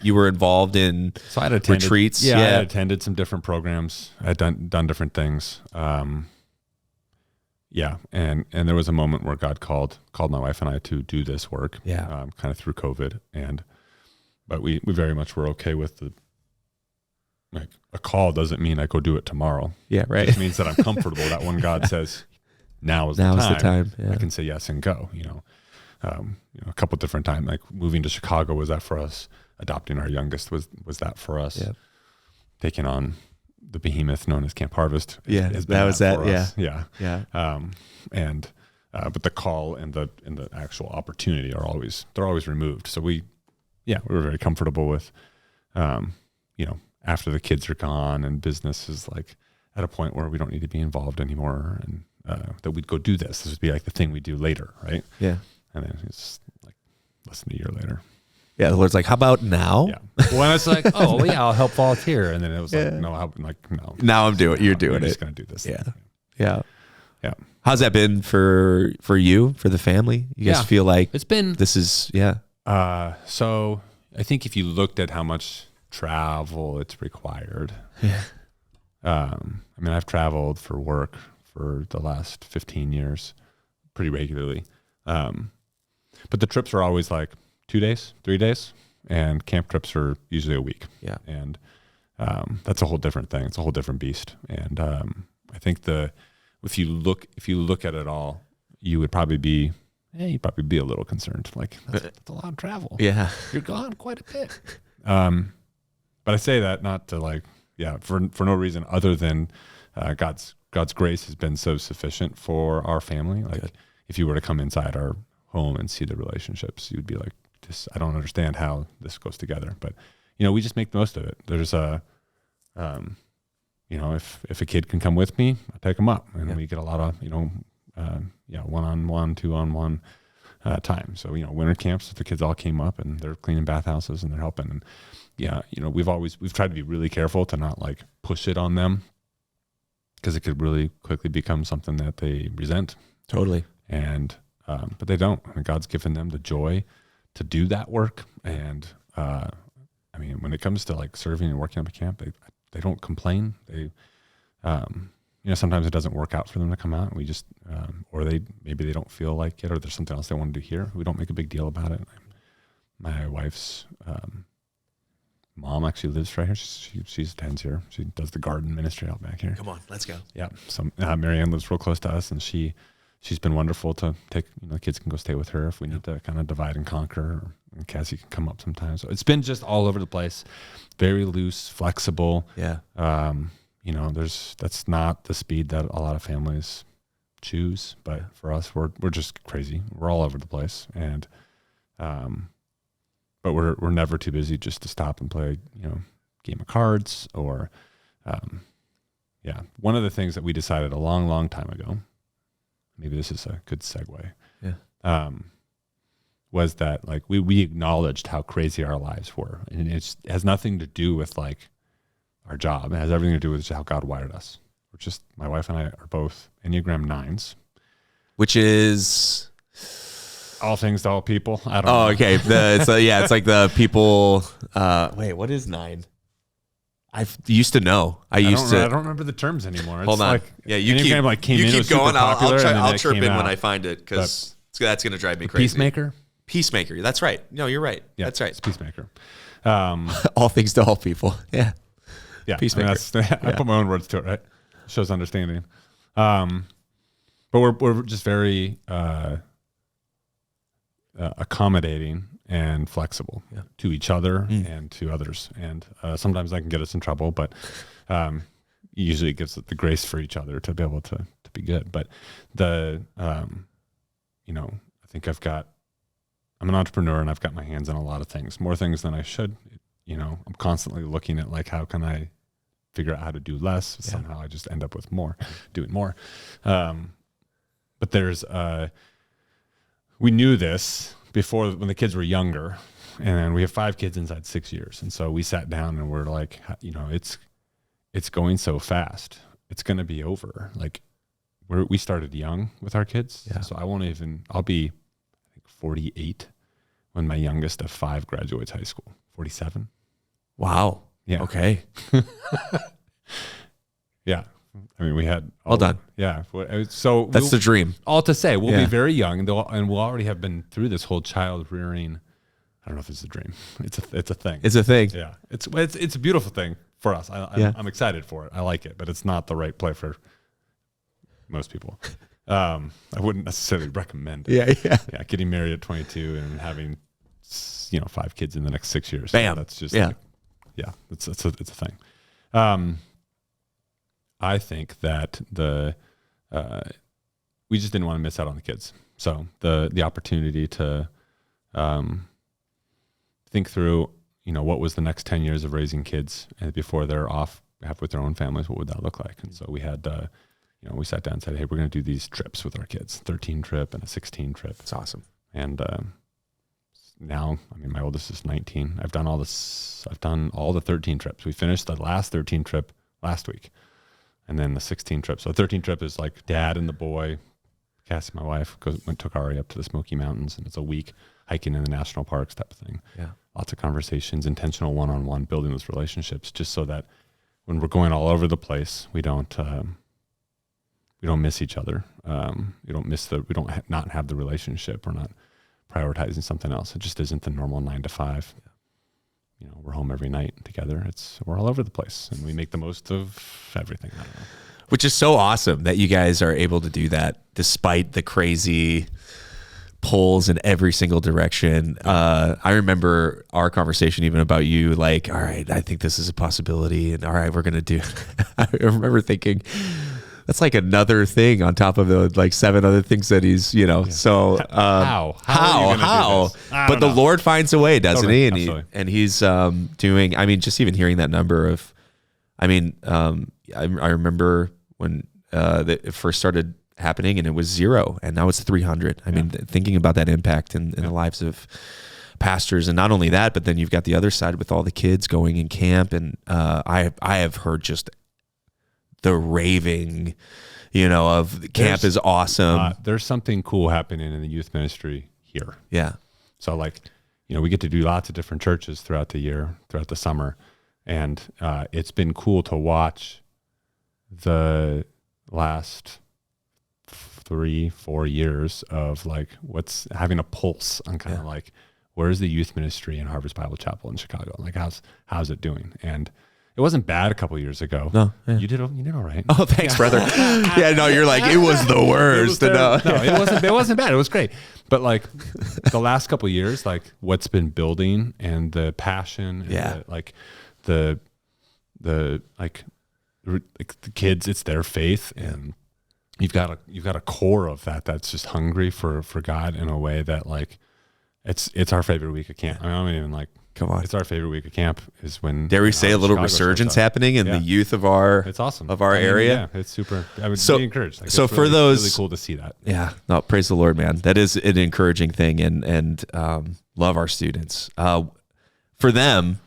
You were involved in retreats. Yeah, I had attended some different programs. I had done different things. And there was a moment where God called my wife and I to do this work. Yeah. Kind of through COVID, but we very much were okay with a call doesn't mean I go do it tomorrow. Yeah, right. It just means that I'm comfortable that when God says now is the time, yeah. I can say yes and go. A couple different times, moving to Chicago was that for us. Adopting our youngest was that for us. Yeah. Taking on the behemoth known as Camp Harvest. Yeah, that was that. Yeah. Yeah. But the call and the actual opportunity they're always removed. So we were very comfortable with, after the kids are gone and business is at a point where we don't need to be involved anymore, and that we'd go do this. This would be the thing we do later, right? Yeah. And then it's less than a year later. Yeah, the Lord's how about now? Yeah. Well, it's I'll help volunteer. And then it was no. Now I'm doing it. You're doing it. Just going to do this. Yeah. Thing. Yeah. Yeah. How's that been for you, for the family? You guys feel it's been, this is, so I think if you looked at how much travel it's required, I've traveled for work for the last 15 years pretty regularly. But the trips are always 2 days, 3 days, and camp trips are usually a week. Yeah. And that's a whole different thing. It's a whole different beast. And I think if you look at it all, you'd probably be a little concerned. Like that's a lot of travel. Yeah, you're gone quite a bit. But I say that not to for no reason other than God's grace has been so sufficient for our family. Like Good. If you were to come inside our home and see the relationships, you'd be like, I don't understand how this goes together. But we just make the most of it. There's if a kid can come with me, I take them up, and we get a lot of one-on-one, two-on-one time. So winter camps, the kids all came up and they're cleaning bathhouses and they're helping. And we've tried to be really careful to not like push it on them, because it could really quickly become something that they resent. Totally. And but they don't. I mean, God's given them the joy to do that work. And when it comes to like serving and working up a camp, they don't complain. They sometimes it doesn't work out for them to come out. And we just or maybe they don't feel like it, or there's something else they want to do here. We don't make a big deal about it. My wife's mom actually lives right here. She attends here. She does the garden ministry out back here. Come on, let's go. Yeah. So Marianne lives real close to us, and she's been wonderful to take. The kids can go stay with her if we need to kind of divide and conquer. And Cassie can come up sometimes. So it's been just all over the place, very loose, flexible. Yeah. That's not the speed that a lot of families choose, but for us, we're just crazy. We're all over the place, and but we're never too busy just to stop and play, game of cards or, One of the things that we decided a long, long time ago, maybe this is a good segue. Yeah. Was that like we acknowledged how crazy our lives were, and it has nothing to do with like our job. It has everything to do with how God wired us. We're just, my wife and I are both Enneagram 9s, which is all things to all people. I don't know. Oh, okay. It's like the people. Wait, what is 9? I used to know. I don't remember the terms anymore. It's hold on. Like, you keep going. I'll chirp in when I find it, because that's going to drive me crazy. Peacemaker. That's right. No, you're right. Yeah, that's right. It's peacemaker. All things to all people. Yeah. Yeah. Peacemaker. I put my own words to it, right? Shows understanding. But we're just very accommodating and flexible to each other and to others. And sometimes that can get us in trouble, but usually it gives us the grace for each other to be able to be good. But I think I'm an entrepreneur, and I've got my hands in a lot of things, more things than I should. I'm constantly looking at like, how can I figure out how to do less? Yeah. Somehow I just end up with doing more. But there's, we knew this before when the kids were younger, and we have 5 kids inside 6 years. And so we sat down and we're like, it's going so fast. It's going to be over. Like we started young with our kids. Yeah. So I'll be 48 when my youngest of 5 graduates high school. 47. Wow. Yeah. Okay. Yeah. I mean, we had all done. Yeah. So that's the dream. All to say, we'll be very young, and we'll already have been through this whole child rearing. I don't know if it's a dream. It's a thing. It's a thing. Yeah. It's a beautiful thing for us. I'm excited for it. I like it, but it's not the right play for most people. I wouldn't necessarily recommend it. Yeah. Getting married at 22 and having 5 kids in the next 6 years. Bam. So that's just it's a thing. I think that we just didn't want to miss out on the kids. So the opportunity to think through, what was the next 10 years of raising kids, and before they're off with their own families, what would that look like? And so we had, we sat down and said, hey, we're going to do these trips with our kids, 13 trip and a 16 trip. That's awesome. And now, my oldest is 19. I've done all the 13 trips. We finished the last 13 trip last week. And then the 16 trip. So 13 trip is like dad and the boy, Cassie, my wife, took Ari up to the Smoky Mountains, and it's a week hiking in the national parks type of thing. Yeah. Lots of conversations, intentional one-on-one, building those relationships, just so that when we're going all over the place, we don't miss each other. We don't not have the relationship. We're not prioritizing something else. It just isn't the normal 9 to 5. we're home every night together. We're all over the place, and we make the most of everything. I don't know. Which is so awesome that you guys are able to do that despite the crazy pulls in every single direction. I remember our conversation even about you, like, all right, I think this is a possibility, and all right, we're gonna do. I remember thinking that's like another thing on top of the like 7 other things that he's, So how? But the Lord finds a way, doesn't he? And Absolutely. and he's doing. I mean, just even hearing that number of, I remember when it first started happening and it was 0 and now it's 300. I mean, thinking about that impact in the lives of pastors, and not only that, but then you've got the other side with all the kids going in camp, and I have heard just the raving, of camp is awesome. There's something cool happening in the youth ministry here. Yeah. So like, we get to do lots of different churches throughout the year, throughout the summer. And it's been cool to watch the last 3-4 years of like what's having a pulse on kind of like, where's the youth ministry in Harvest Bible Chapel in Chicago? Like how's it doing? And it wasn't bad a couple of years ago. No, you did all right. Oh, thanks, brother. Yeah, no, you're like, it was the worst. No, it wasn't bad. It was great. But like the last couple of years, like what's been building and the passion, and the kids, it's their faith, and you've got a core of that's just hungry for God in a way that like it's our favorite week of camp. I mean, I don't even like. Come on, it's our favorite week of camp is when. Dare we say a little resurgence happening in the youth of our? It's awesome of our area. Yeah, it's super. I would be encouraged. Like, so it's for really, those, really cool to see that. Yeah, no, praise the Lord, man. That is an encouraging thing, and love our students. For them,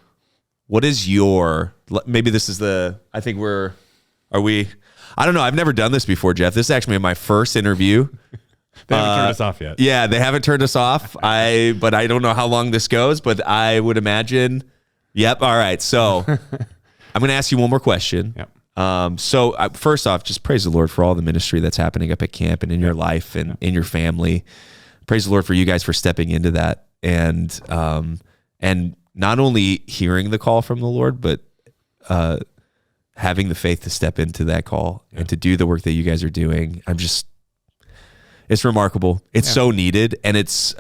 what is your? Maybe this is the. I think are we? I don't know. I've never done this before, Jeff. This is actually my first interview. They haven't turned us off yet. Yeah, they haven't turned us off. But I don't know how long this goes, but I would imagine. Yep. All right. So I'm going to ask you one more question. Yep. So first off, just praise the Lord for all the ministry that's happening up at camp and in your life and in your family. Praise the Lord for you guys for stepping into that and not only hearing the call from the Lord, but having the faith to step into that call and to do the work that you guys are doing. It's remarkable. It's so needed, and it is.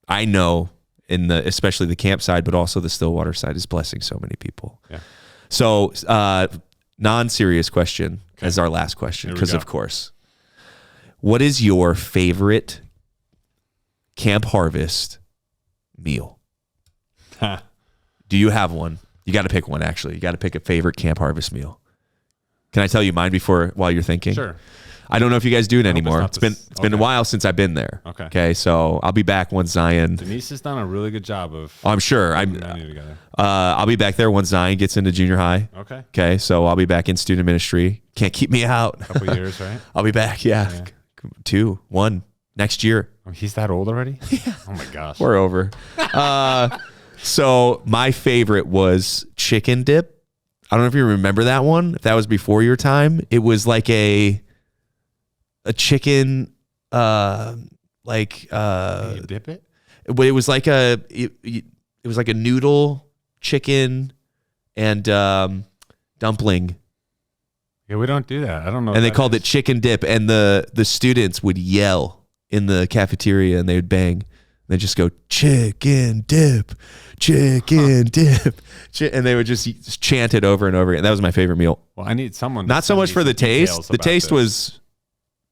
I know in especially the camp side, but also the Stillwater side is blessing so many people. Yeah. So, non-serious question as our last question, because of course, what is your favorite Camp Harvest meal? Do you have one? You got to pick one. Actually, you got to pick a favorite Camp Harvest meal. Can I tell you mine while you're thinking? Sure. I don't know if you guys do it anymore. It's been a while since I've been there. Okay. So I'll be back once Zion. Denise has done a really good job of. I'm sure. I'll be back there once Zion gets into junior high. Okay. So I'll be back in student ministry. Can't keep me out. A couple years, right? I'll be back. Yeah. 2, 1 next year. Oh, he's that old already? Yeah. Oh my gosh. We're over. So my favorite was chicken dip. I don't know if you remember that one. If that was before your time, it was like a chicken, you dip it? But it was like it was like a noodle chicken and dumpling. Yeah, we don't do that. I don't know. And they called it chicken dip, and the students would yell in the cafeteria, and they would bang. They just go chicken dip, chicken dip, and they would just chant it over and over again. That was my favorite meal. Well, I need someone. Not so much for the taste. The taste was.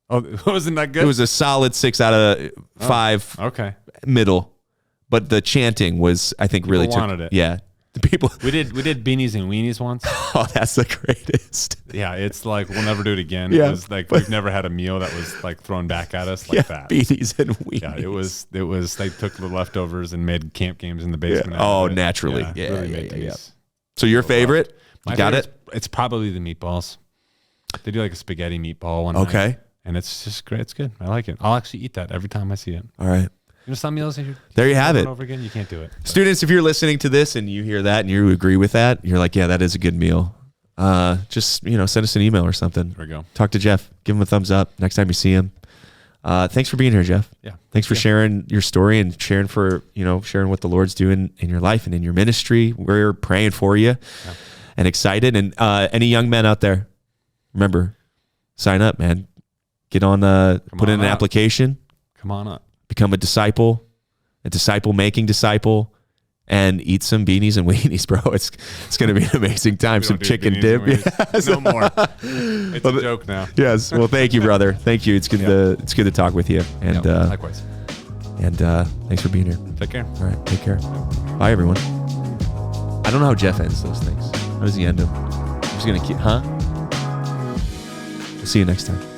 Oh, wasn't that good? It was a solid 6 out of 5. Okay. Middle, but the chanting was, I think, really wanted it. Yeah, the people. We did beanies and weenies once. Oh, that's the greatest. Yeah, it's like we'll never do it again. Yeah, it was like we've never had a meal that was like thrown back at us like that. Beanies and weenies. Yeah, it was. They took the leftovers and made camp games in the basement. Yeah. Oh, naturally. Yeah. So your favorite? My got it? It's probably the meatballs. They do like a spaghetti meatball one Okay. night, and it's just great. It's good. I like it. I'll actually eat that every time I see it. All right. Some meals there you have it. Over again, you can't do it. Students, if you're listening to this and you hear that and you agree with that, you're like, yeah, that is a good meal. Just send us an email or something. There we go. Talk to Jeff. Give him a thumbs up next time you see him. Thanks for being here, Jeff. Yeah. Thanks for sharing your story and sharing what the Lord's doing in your life and in your ministry. We're praying for you and excited. And any young men out there, remember, sign up, man. Get on, put in an application. Come on up. Become a disciple-making disciple, and eat some beanies and weenies, bro. It's going to be an amazing time. Some chicken dip. Yes. No more. It's a joke now. Yes. Well, thank you, brother. Thank you. It's good to talk with you. And likewise. And thanks for being here. Take care. All right. Take care. Bye, everyone. I don't know how Jeff ends those things. How does he end them? I'm just going to keep, We'll see you next time.